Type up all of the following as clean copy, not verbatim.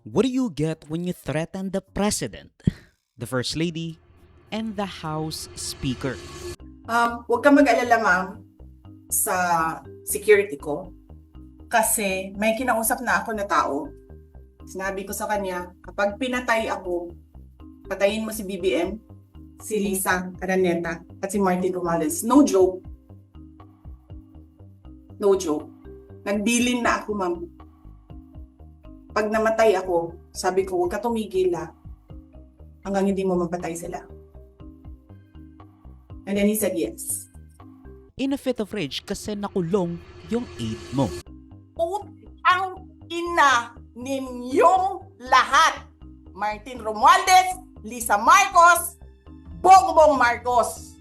What do you get when you threaten the president, the first lady, and the House Speaker? Huwag kang mag-alala, ma'am, sa security ko. Kasi may kinausap na ako na tao. Sinabi ko sa kanya, kapag pinatay ako, patayin mo si BBM, si Lisa Araneta, at si Martin Romualdez. No joke. No joke. Nagbilin na ako, ma'am. Pag namatay ako, sabi ko, huwag ka tumigil hanggang hindi mo mapatay sila. And then he said yes. In a fit of rage kasi nakulong yung aide mo. Putang ina ninyong lahat. Martin Romualdez, Lisa Marcos, Bongbong Marcos.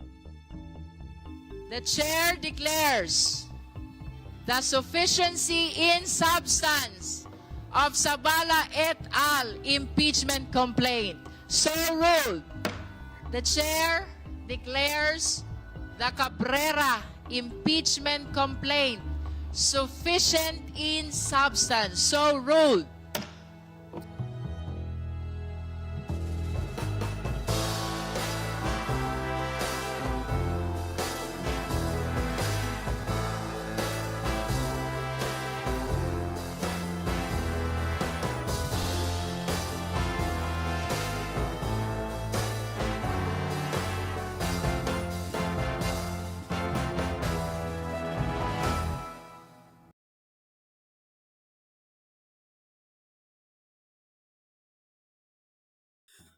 The chair declares the sufficiency in substance of Zabala et al. Impeachment complaint. So ruled. The chair declares the Cabrera impeachment complaint sufficient in substance. So ruled.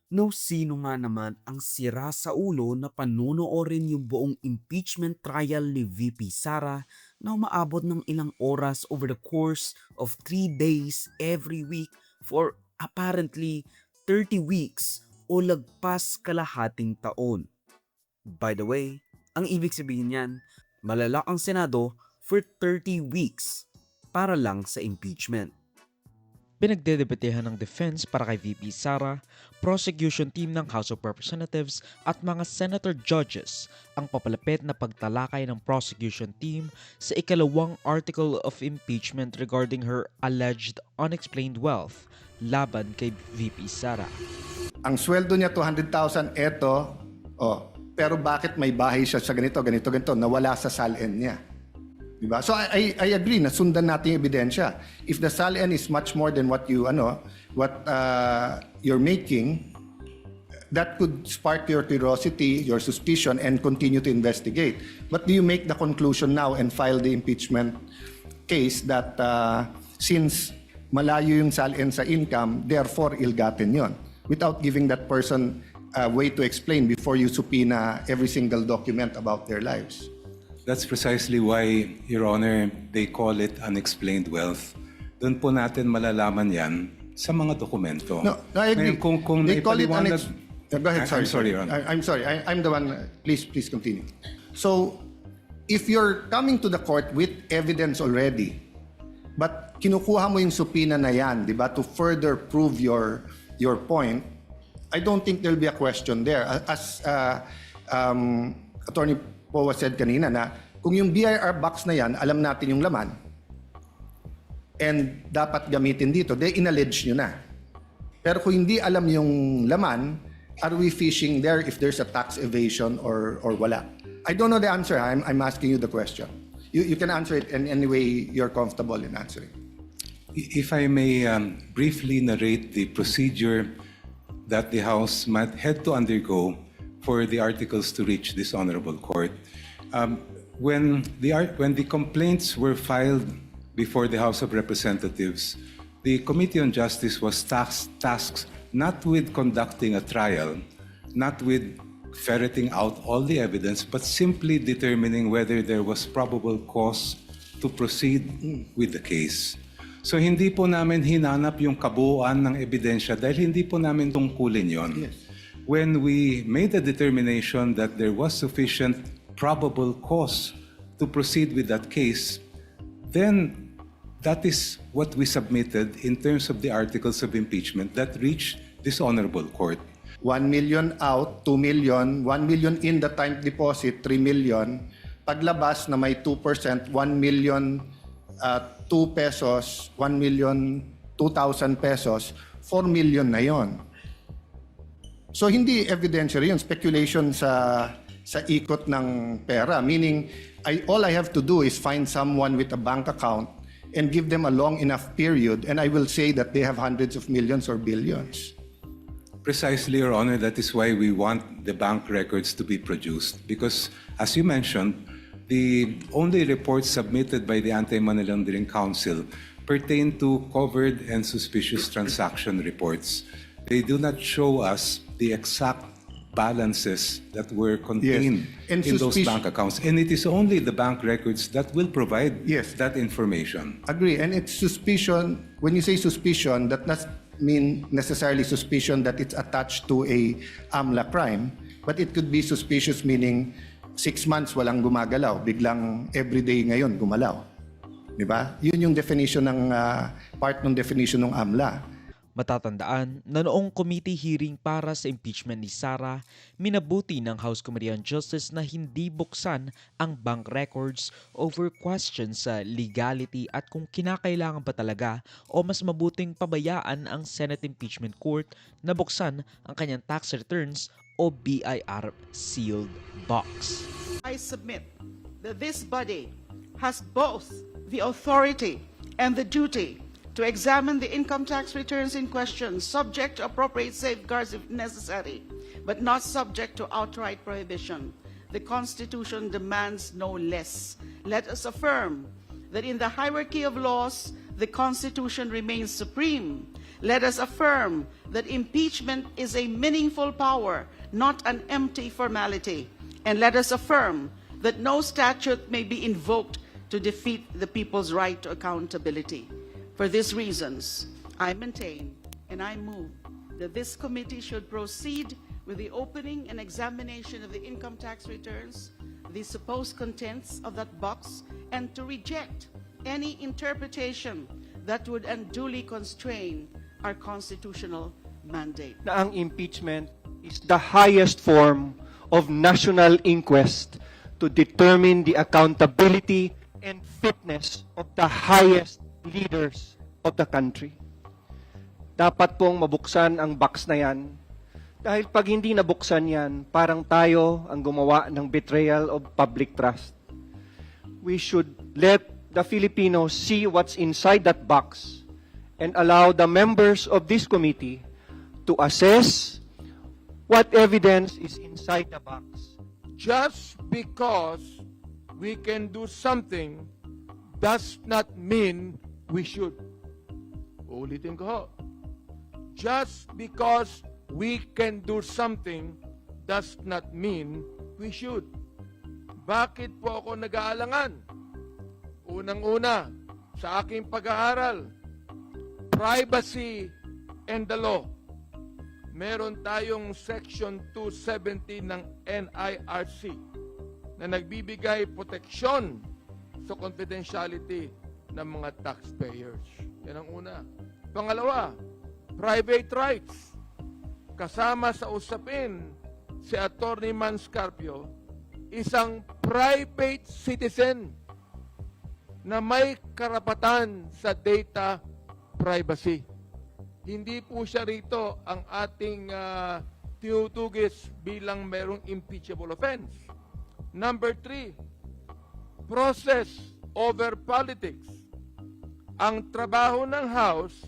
No sino nga naman ang sira sa ulo na panonoorin yung buong impeachment trial ni VP Sara na umaabot ng ilang oras over the course of 3 days every week for apparently 30 weeks o lagpas kalahating taon. By the way, ang ibig sabihin niyan, malala ang Senado for 30 weeks para lang sa impeachment. Pinagdedebatehan ng defense para kay VP Sara, prosecution team ng House of Representatives at mga senator judges ang papalapit na pagtalakay ng prosecution team sa ikalawang article of impeachment regarding her alleged unexplained wealth laban kay VP Sara. Ang sweldo niya 200,000 pero bakit may bahay siya sa ganito nawala sa SALN niya? Diba? So I agree na sundan natin yung ebidensya. If the SALN is much more than what you're making, that could spark your curiosity, your suspicion, and continue to investigate. But do you make the conclusion now and file the impeachment case that since malayo yung SALN sa income, therefore ill-gotten yon, without giving that person a way to explain before you subpoena every single document about their lives? That's precisely why, Your Honor, they call it unexplained wealth. Doon po natin malalaman yan sa mga dokumento. No, I agree. Ngayon, kung they call it naipaliwanag- Go ahead, sorry. I'm sorry, Your Honor. I'm sorry. I'm the one. Please continue. So, if you're coming to the court with evidence already, but kinukuha mo yung subpoena na yan, di ba, to further prove your point, I don't think there'll be a question there. As Attorney Powa said kanina na kung yung BIR box na yan, alam natin yung laman, and dapat gamitin dito, they inallege nyo na. Pero kung hindi alam yung laman, are we fishing there if there's a tax evasion or wala? I don't know the answer. I'm asking you the question. You can answer it in any way you're comfortable in answering. If I may briefly narrate the procedure that the House might had to undergo for the articles to reach this honorable court. When the complaints were filed before the House of Representatives, the Committee on Justice was tasked not with conducting a trial, not with ferreting out all the evidence, but simply determining whether there was probable cause to proceed with the case. So hindi po namin hinanap yung kabuuan ng ebidensya dahil hindi po namin tungkulin yon. Yes. When we made the determination that there was sufficient probable cause to proceed with that case, then that is what we submitted in terms of the articles of impeachment that reached this honorable court. 1 million out, 2 million, 1 million in the time deposit, 3 million. Paglabas na may 2%, 1 million 2 pesos, 1 million 2,000 pesos 4 million na yon. So hindi evidentiary yun, speculation sa ikot ng pera. Meaning, all I have to do is find someone with a bank account and give them a long enough period, and I will say that they have hundreds of millions or billions. Precisely, Your Honor, that is why we want the bank records to be produced. Because, as you mentioned, the only reports submitted by the Anti-Money Laundering Council pertain to covered and suspicious transaction reports. They do not show us the exact balances that were contained And in those suspicion- bank accounts. And it is only the bank records that will provide Yes. that information. Agree, and it's suspicion. When you say suspicion, that does mean necessarily suspicion that it's attached to a AMLA crime, but it could be suspicious meaning 6 months walang gumagalaw, biglang everyday ngayon gumalaw. Di ba? Yun yung definition ng part ng definition ng AMLA. Matatandaan na noong committee hearing para sa impeachment ni Sara, minabuti ng House Committee on Justice na hindi buksan ang bank records over questions sa legality at kung kinakailangan ba talaga o mas mabuting pabayaan ang Senate Impeachment Court na buksan ang kanyang tax returns o BIR sealed box. I submit that this body has both the authority and the duty to examine the income tax returns in question, subject to appropriate safeguards if necessary, but not subject to outright prohibition. The Constitution demands no less. Let us affirm that in the hierarchy of laws, the Constitution remains supreme. Let us affirm that impeachment is a meaningful power, not an empty formality. And let us affirm that no statute may be invoked to defeat the people's right to accountability. For these reasons, I maintain and I move that this committee should proceed with the opening and examination of the income tax returns, the supposed contents of that box, and to reject any interpretation that would unduly constrain our constitutional mandate. Na ang impeachment is the highest form of national inquest to determine the accountability and fitness of the highest leaders of the country. Dapat pong mabuksan ang box na yan dahil pag hindi nabuksan yan, parang tayo ang gumawa ng betrayal of public trust. We should let the Filipinos see what's inside that box and allow the members of this committee to assess what evidence is inside the box. Just because we can do something does not mean we should. Ulitin ko ho. Just because we can do something does not mean we should. Bakit po ako nag-aalangan? Unang-una, sa aking pag-aaral, privacy and the law. Meron tayong Section 270 ng NIRC na nagbibigay proteksyon sa confidentiality ng mga taxpayers. Yan ang una. Pangalawa, private rights. Kasama sa usapin si Attorney Manscarpio, isang private citizen na may karapatan sa data privacy. Hindi po siya rito ang ating tinutugis bilang merong impeachable offense. Number 3, process over politics. Ang trabaho ng House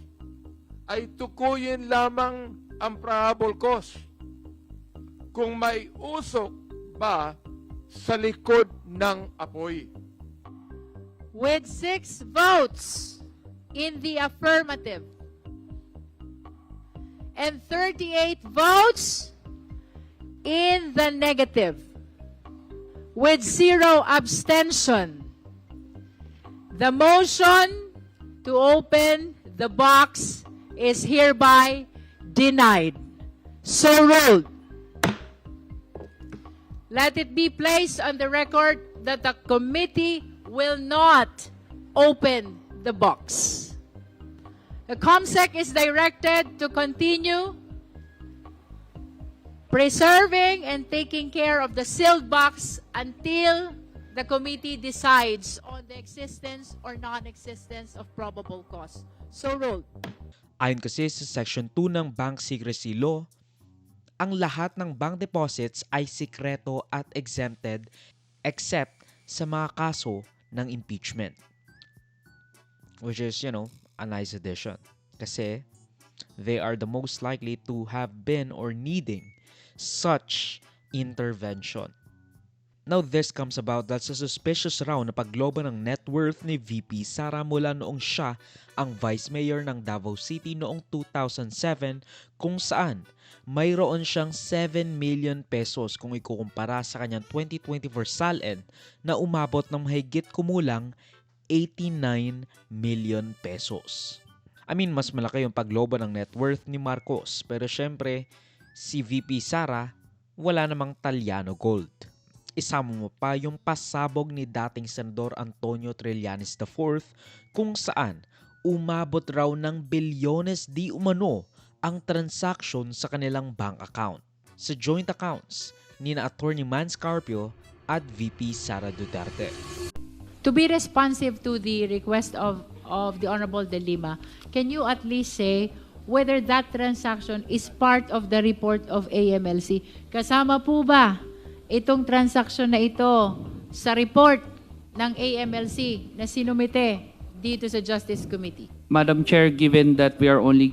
ay tukuyin lamang ang probable cause. Kung may usok ba sa likod ng apoy. With 6 votes in the affirmative and 38 votes in the negative, with 0 abstention, the motion to open the box is hereby denied. So ruled. Let it be placed on the record that the committee will not open the box. The COMSEC is directed to continue preserving and taking care of the sealed box until the committee decides on the existence or non-existence of probable cause. So ruled. Ayon kasi sa Section 2 ng Bank Secrecy Law, ang lahat ng bank deposits ay sikreto at exempted except sa mga kaso ng impeachment. Which is, a nice addition. Kasi they are the most likely to have been or needing such intervention. Now, this comes about dahil sa suspicious raw na paglobo ng net worth ni VP Sara mula noong siya ang Vice Mayor ng Davao City noong 2007 kung saan mayroon siyang 7 million pesos kung ikukumpara sa kanyang 2024 SALN na umabot ng mahigit kumulang 89 million pesos. I mean, mas malaki yung paglobo ng net worth ni Marcos pero syempre, si VP Sara wala namang Talyano Gold. Isama mo pa yung pasabog ni dating Senador Antonio Trillanes IV kung saan umabot raw ng bilyones di umano ang transaction sa kanilang bank account sa joint accounts ni na Attorney Mans Carpio at VP Sara Duterte. To be responsive to the request of the Honorable De Lima, can you at least say whether that transaction is part of the report of AMLC? Kasama po ba itong transaction na ito sa report ng AMLC na sinumite dito sa Justice Committee? Madam Chair, given that we are only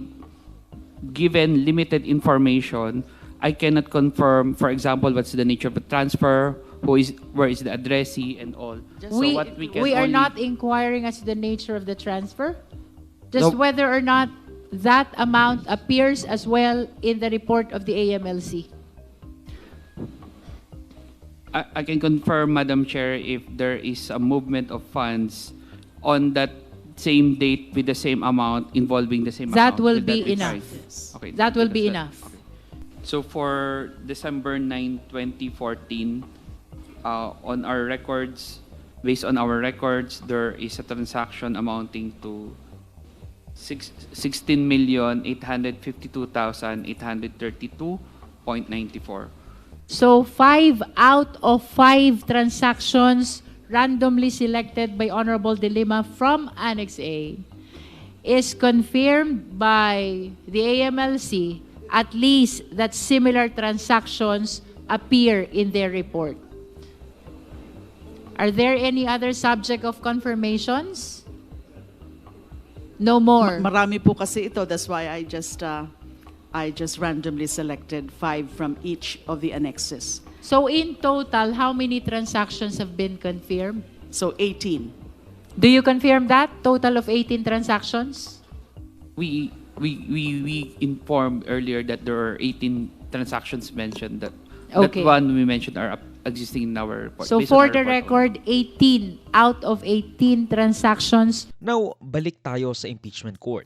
given limited information, I cannot confirm, for example, what's the nature of the transfer, where is the addressee, and all. We are not inquiring as to the nature of the transfer, just whether or not that amount appears as well in the report of the AMLC. I can confirm, Madam Chair, if there is a movement of funds on that same date with the same amount involving the same That account. will be enough. Okay. That will be that's enough. Okay. So for December 9, 2014, on our records, based on our records, there is a transaction amounting to 16,852,832.94. So 5 out of 5 transactions randomly selected by Honorable De Lima from Annex A is confirmed by the AMLC, at least that similar transactions appear in their report. Are there any other subject of confirmations? No more. Marami po kasi ito. That's why I just randomly selected 5 from each of the annexes. So in total, how many transactions have been confirmed? So 18. Do you confirm that? Total of 18 transactions? We informed earlier that there are 18 transactions mentioned. That one we mentioned are existing in our report. So for the record, 18 out of 18 transactions. Now, balik tayo sa impeachment court.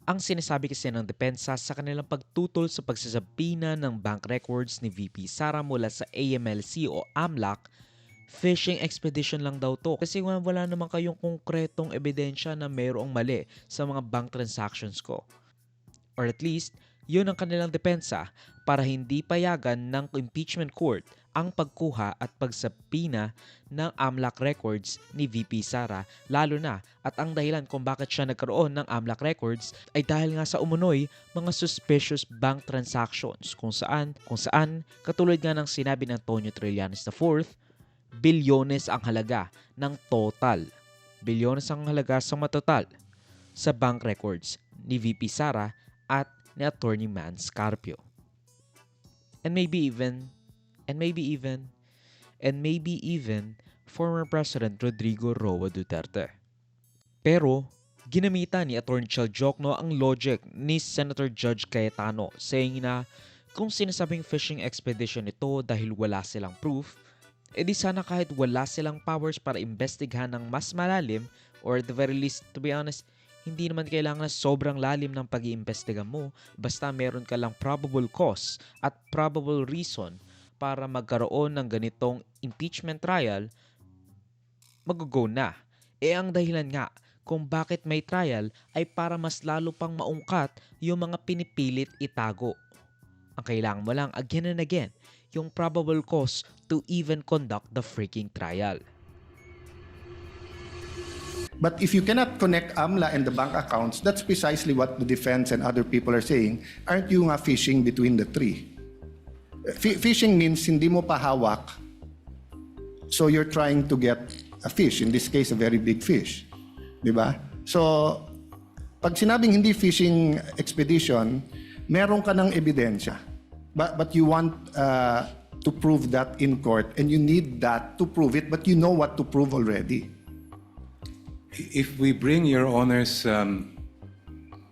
Ang sinasabi kasi ng depensa sa kanilang pagtutol sa pagsasabina ng bank records ni VP Sara mula sa AMLC o AMLAC, fishing expedition lang daw to. Kasi wala naman kayong konkretong ebidensya na mayroong mali sa mga bank transactions ko. Or at least, yun ang kanilang depensa para hindi payagan ng impeachment court ang pagkuha at pagsabina ng AMLAC records ni VP Sara, lalo na at ang dahilan kung bakit siya nagkaroon ng AMLAC records ay dahil nga sa umunoy mga suspicious bank transactions kung saan katulad nga ng sinabi ng Antonio Trillanes IV, bilyones ang halaga ng total. Bilyones ang halaga sa matotal sa bank records ni VP Sara at ni Attorney Mans Carpio. And maybe even former President Rodrigo Roa Duterte. Pero, ginamitan ni Attorney Chel Jokno ang logic ni Senator Judge Cayetano, saying na kung sinasabing fishing expedition ito dahil wala silang proof, edi sana kahit wala silang powers para investigahan ng mas malalim, or at the very least, to be honest, hindi naman kailangan sobrang lalim ng pag-iimbestiga mo, basta meron ka lang probable cause at probable reason para magkaroon ng ganitong impeachment trial, mag-go na. Ang dahilan nga kung bakit may trial ay para mas lalo pang maungkat yung mga pinipilit itago. Ang kailangan mo lang again and again, yung probable cause to even conduct the freaking trial. But if you cannot connect AMLA and the bank accounts, that's precisely what the defense and other people are saying. Aren't you nga fishing between the three? Fishing means hindi mo pa hawak, so you're trying to get a fish, in this case, a very big fish. Di ba? So, pag sinabing hindi fishing expedition, meron ka ng ebidensya. But you want to prove that in court, and you need that to prove it, but you know what to prove already. If we bring Your Honor's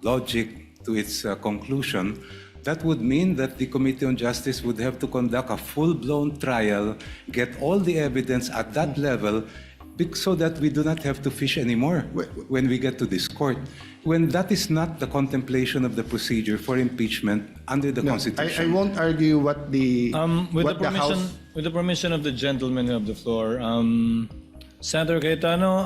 logic to its conclusion, that would mean that the Committee on Justice would have to conduct a full-blown trial, get all the evidence at that level, so that we do not have to fish anymore when we get to this court. When that is not the contemplation of the procedure for impeachment under the I Constitution. won't argue what the what the House. With the permission of the gentleman of the floor, Senator Cayetano,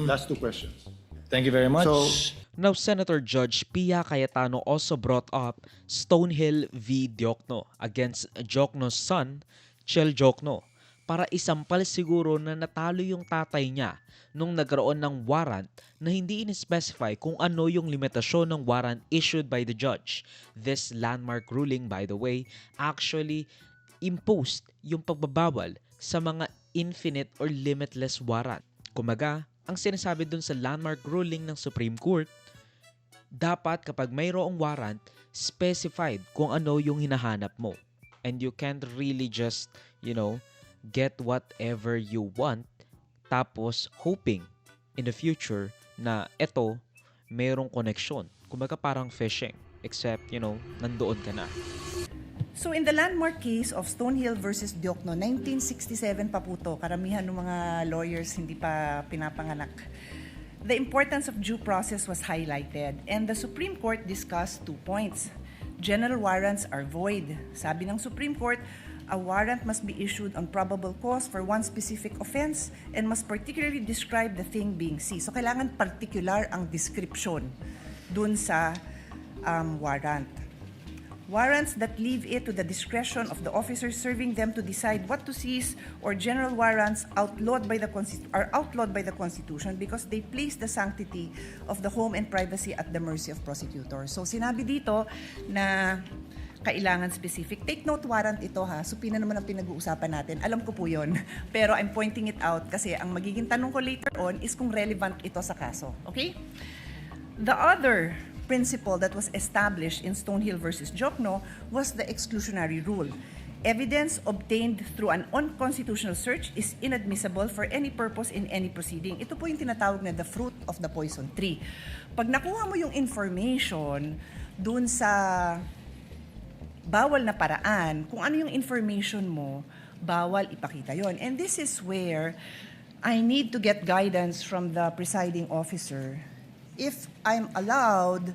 Last two questions. thank you very much. So, Now, Senator Judge Pia Cayetano also brought up Stonehill v. Diokno against Diokno's son, Chel Diokno, para isampal siguro na natalo yung tatay niya nung nagkaroon ng warrant na hindi in-specify kung ano yung limitasyon ng warrant issued by the judge. This landmark ruling, by the way, actually imposed yung pagbabawal sa mga infinite or limitless warrant. Kumaga, ang sinasabi dun sa landmark ruling ng Supreme Court, dapat kapag mayroong warrant, specified kung ano yung hinahanap mo. And you can't really just, get whatever you want tapos hoping in the future na eto, mayroong connection. Kumaga parang fishing. Except, nandoon ka na. So in the landmark case of Stonehill versus Diokno, 1967 pa po to, karamihan ng mga lawyers hindi pa pinapanganak. The importance of due process was highlighted and the Supreme Court discussed 2 points. General warrants are void. Sabi ng Supreme Court, a warrant must be issued on probable cause for one specific offense and must particularly describe the thing being seized. So kailangan particular ang description dun sa warrant. Warrants that leave it to the discretion of the officers serving them to decide what to seize, or general warrants are outlawed by the Constitution because they place the sanctity of the home and privacy at the mercy of prosecutors. So sinabi dito na kailangan specific. Take note, warrant ito ha. Supina naman ang pinag-uusapan natin. Alam ko po yun. Pero I'm pointing it out kasi ang magiging tanong ko later on is kung relevant ito sa kaso. Okay? The other principle that was established in Stonehill versus Diokno was the exclusionary rule. Evidence obtained through an unconstitutional search is inadmissible for any purpose in any proceeding. Ito po yung tinatawag na the fruit of the poison tree. Pag nakuha mo yung information dun sa bawal na paraan, kung ano yung information mo, bawal ipakita yon. And this is where I need to get guidance from the presiding officer. If I'm allowed,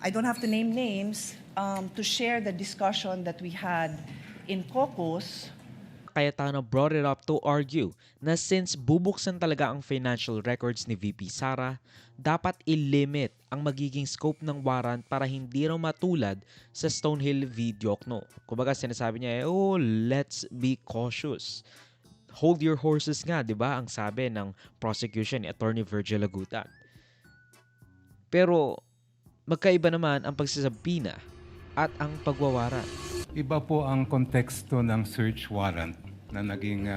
I don't have to name names, to share the discussion that we had in caucus. Cayetano brought it up to argue na since bubuksan talaga ang financial records ni VP Sara, dapat i-limit ang magiging scope ng warrant para hindi raw matulad sa Stonehill v. Diokno. Kumbaga sinasabi niya, let's be cautious. Hold your horses nga, di ba? Ang sabi ng prosecution ni Attorney Virgil Agutan. Pero magkaiba naman ang pagsasabina at ang pagwawaran. Iba po ang konteksto ng search warrant na naging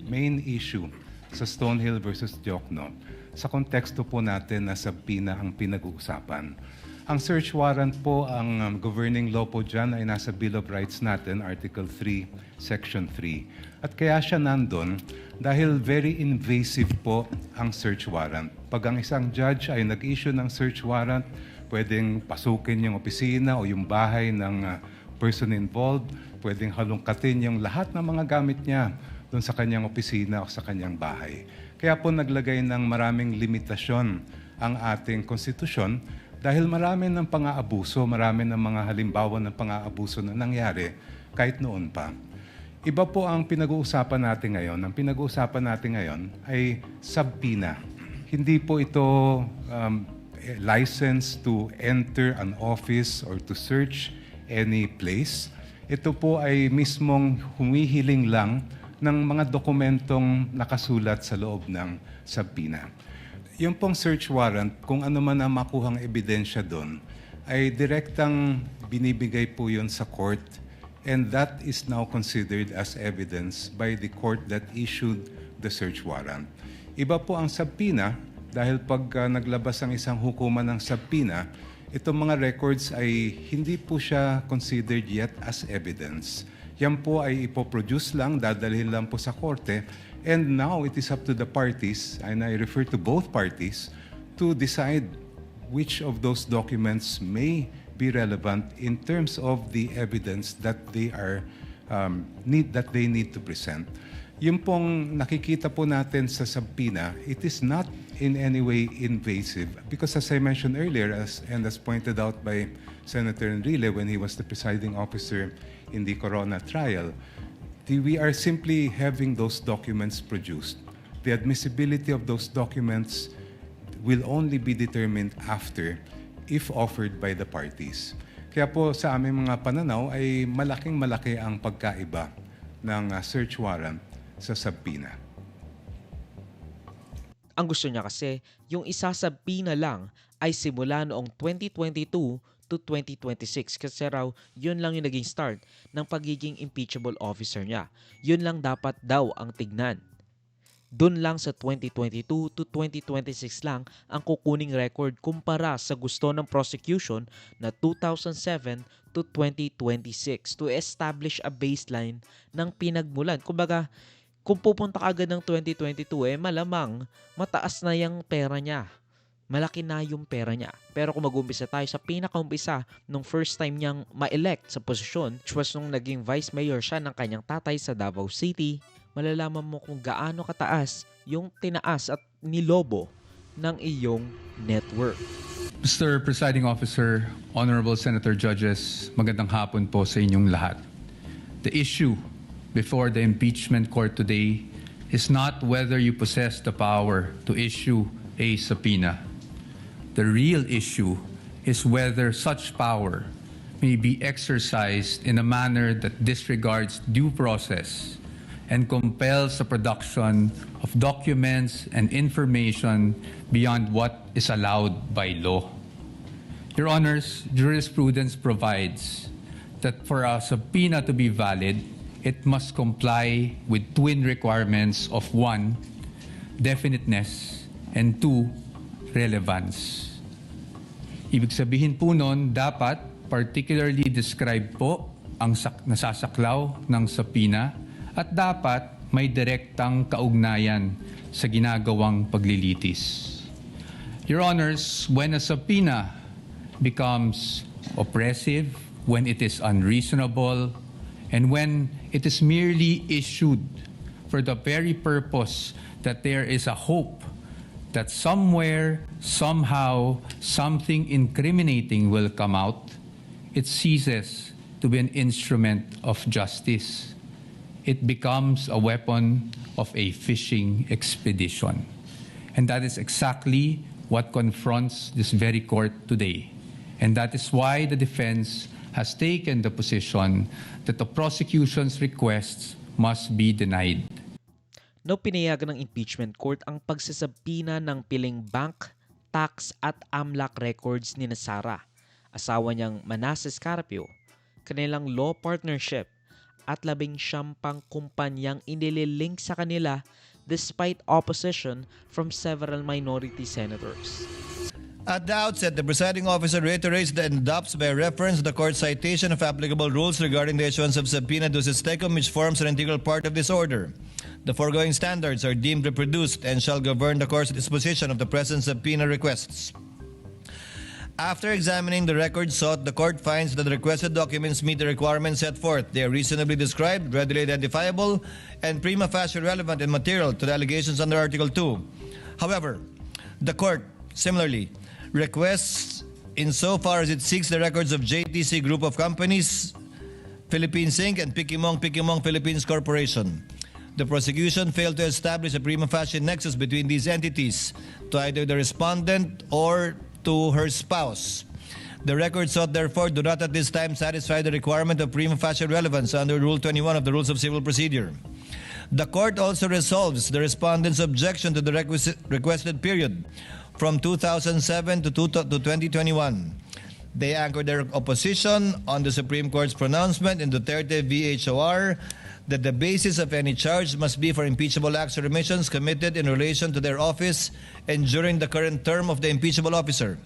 main issue sa Stonehill versus Diokno. Sa konteksto po natin na sabina ang pinag-uusapan. Ang search warrant po, ang governing law po dyan ay nasa Bill of Rights natin, Article 3, Section 3. At kaya siya nandun dahil very invasive po ang search warrant. Pag ang isang judge ay nag-issue ng search warrant, pwedeng pasukin yung opisina o yung bahay ng person involved, pwedeng halongkatin yung lahat ng mga gamit niya doon sa kanyang opisina o sa kanyang bahay. Kaya po naglagay ng maraming limitasyon ang ating konstitusyon dahil marami ng pang-aabuso, marami ng mga halimbawa ng pang-aabuso na nangyari kahit noon pa. Iba po ang pinag-uusapan natin ngayon. Ang pinag-uusapan natin ngayon ay subpoena. Hindi po ito license to enter an office or to search any place. Ito po ay mismong humihiling lang ng mga dokumentong nakasulat sa loob ng subpoena. yung pong search warrant, kung ano man ang makuhang ebidensya doon, ay direktang binibigay po yun sa court, and that is now considered as evidence by the court that issued the search warrant. Iba po ang subpoena, dahil pag naglabas ang isang hukuman ng subpoena, itong mga records ay hindi po siya considered yet as evidence. Yan po ay ipoproduce lang, dadalhin lang po sa korte, and now it is up to the parties, and I refer to both parties, to decide which of those documents may be relevant in terms of the evidence that they are need to present. Yung pong nakikita po natin sa subpoena, it is not in any way invasive because as I mentioned earlier, as pointed out by Senator Enrile when he was the presiding officer in the Corona trial, we are simply having those documents produced. The admissibility of those documents will only be determined after if offered by the parties. Kaya po sa aming mga pananaw ay malaking-malaki ang pagkaiba ng search warrant sa subpoena. Ang gusto niya kasi, yung isasubpoena lang ay simula noong 2022 to 2026 kasi raw yun lang yung naging start ng pagiging impeachable officer niya. Yun lang dapat daw ang tignan. Doon lang sa 2022 to 2026 lang ang kukuning record kumpara sa gusto ng prosecution na 2007 to 2026 to establish a baseline ng pinagmulan. Kumbaga, kung pupunta ka agad ng 2022 malamang mataas na yung pera niya. Malaki na yung pera niya. Pero kung mag-umpisa tayo sa pinakaumpisa nung first time niyang ma-elect sa posisyon, which was nung naging vice mayor siya ng kanyang tatay sa Davao City, malalaman mo kung gaano kataas yung tinaas at nilobo ng iyong network. Mr. Presiding Officer, Honorable Senator Judges, magandang hapon po sa inyong lahat. The issue before the impeachment court today is not whether you possess the power to issue a subpoena. The real issue is whether such power may be exercised in a manner that disregards due process and compels the production of documents and information beyond what is allowed by law. Your Honors, jurisprudence provides that for a subpoena to be valid, it must comply with twin requirements of 1, definiteness, and 2, relevance. Ibig sabihin po nun, dapat particularly describe po ang nasasaklaw ng subpoena at dapat may direktang kaugnayan sa ginagawang paglilitis. Your Honors, when a subpoena becomes oppressive, when it is unreasonable, and when it is merely issued for the very purpose that there is a hope that somewhere, somehow, something incriminating will come out, it ceases to be an instrument of justice. It becomes a weapon of a fishing expedition. And that is exactly what confronts this very court today. And that is why the defense has taken the position that the prosecution's requests must be denied. No pinayagan ng impeachment court ang pagsasabina ng piling bank, tax at AMLAC records ni Sara, asawa niyang Manasseh Carpio, kanilang law partnership at 19 pang kumpanyang inililink sa kanila despite opposition from several minority senators. At the outset, the presiding officer reiterates and adopts by reference the court citation of applicable rules regarding the issuance of subpoena ducis tecum, which forms an integral part of this order. The foregoing standards are deemed reproduced and shall govern the course of disposition of the present subpoena requests. After examining the records sought, the court finds that the requested documents meet the requirements set forth. They are reasonably described, readily identifiable, and prima facie relevant and material to the allegations under Article 2. However, the court, similarly, requests insofar as it seeks the records of JTC Group of Companies, Philippines Inc., and Pikimong Philippines Corporation. The prosecution failed to establish a prima facie nexus between these entities to either the respondent or to her spouse. The records sought, therefore, do not at this time satisfy the requirement of prima facie relevance under Rule 21 of the Rules of Civil Procedure. The court also resolves the respondent's objection to the requested period from 2007 to 2021. They anchored their opposition on the Supreme Court's pronouncement in Duterte v. HOR that the basis of any charge must be for impeachable acts or omissions committed in relation to their office and during the current term of the impeachable officer.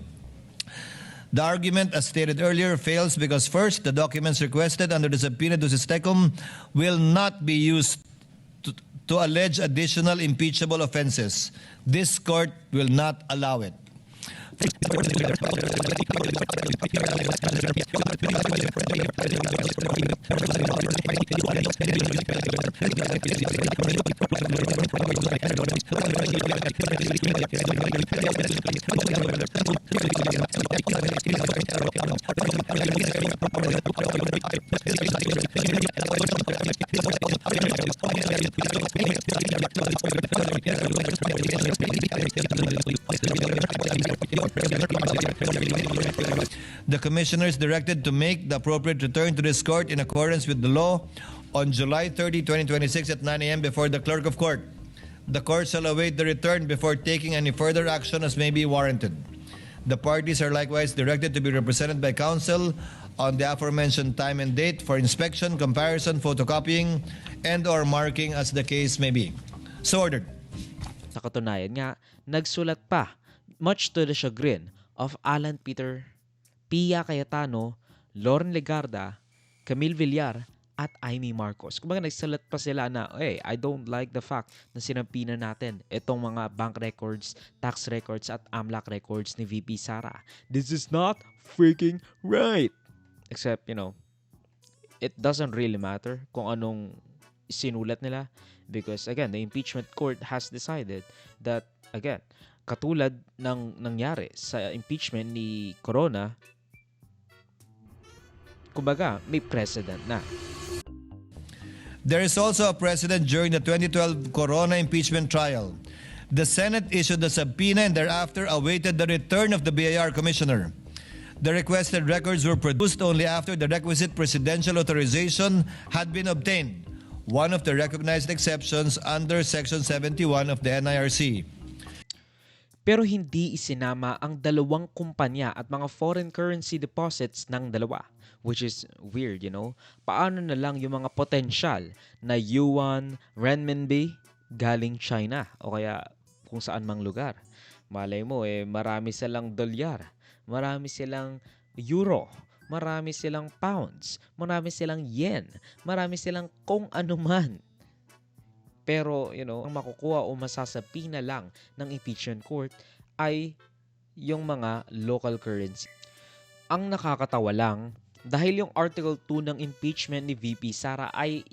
The argument, as stated earlier, fails because first, the documents requested under the subpoena ducis tecum will not be used to allege additional impeachable offenses. This court will not allow it. The commissioner is directed to make the appropriate return to this court in accordance with the law on July 30, 2026 at 9 a.m. before the clerk of court. The court shall await the return before taking any further action as may be warranted. The parties are likewise directed to be represented by counsel on the aforementioned time and date for inspection, comparison, photocopying, and/or marking as the case may be. So ordered. Sa katunayan nga, nagsulat pa, much to the chagrin of Alan Peter, Pia Cayetano, Loren Legarda, Camille Villar, at Amy Marcos. Kumbaga nagsalat pa sila na, hey, I don't like the fact na sinampina natin itong mga bank records, tax records, at AMLAC records ni VP Sara. This is not freaking right! Except, it doesn't really matter kung anong sinulat nila because, again, the impeachment court has decided that, again, katulad ng nangyari sa impeachment ni Corona, kumbaga, may precedent na. There is also a precedent during the 2012 Corona impeachment trial. The Senate issued the subpoena and thereafter awaited the return of the BIR commissioner. The requested records were produced only after the requisite presidential authorization had been obtained, one of the recognized exceptions under Section 71 of the NIRC. Pero hindi isinama ang dalawang kumpanya at mga foreign currency deposits ng dalawa. Which is weird, Paano na lang yung mga potensyal na yuan, renminbi galing China o kaya kung saan mang lugar. Malay mo, marami silang dolyar, marami silang euro, marami silang pounds, marami silang yen, marami silang kung ano man. Pero, ang makukuha o masasapina lang ng impeachment court ay yung mga local currency. Ang nakakatawa lang, dahil yung Article 2 ng impeachment ni VP Sara ay,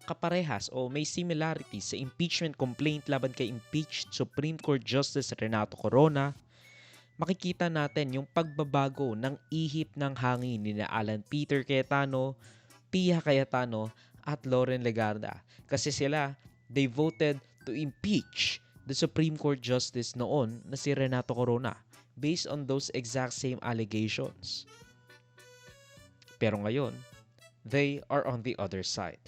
kaparehas o may similarities sa impeachment complaint laban kay impeached Supreme Court Justice Renato Corona, makikita natin yung pagbabago ng ihip ng hangin ni Alan Peter Cayetano, Pia Cayetano, at Loren Legarda. Kasi sila, they voted to impeach the Supreme Court Justice noon na si Renato Corona based on those exact same allegations. Pero ngayon, they are on the other side.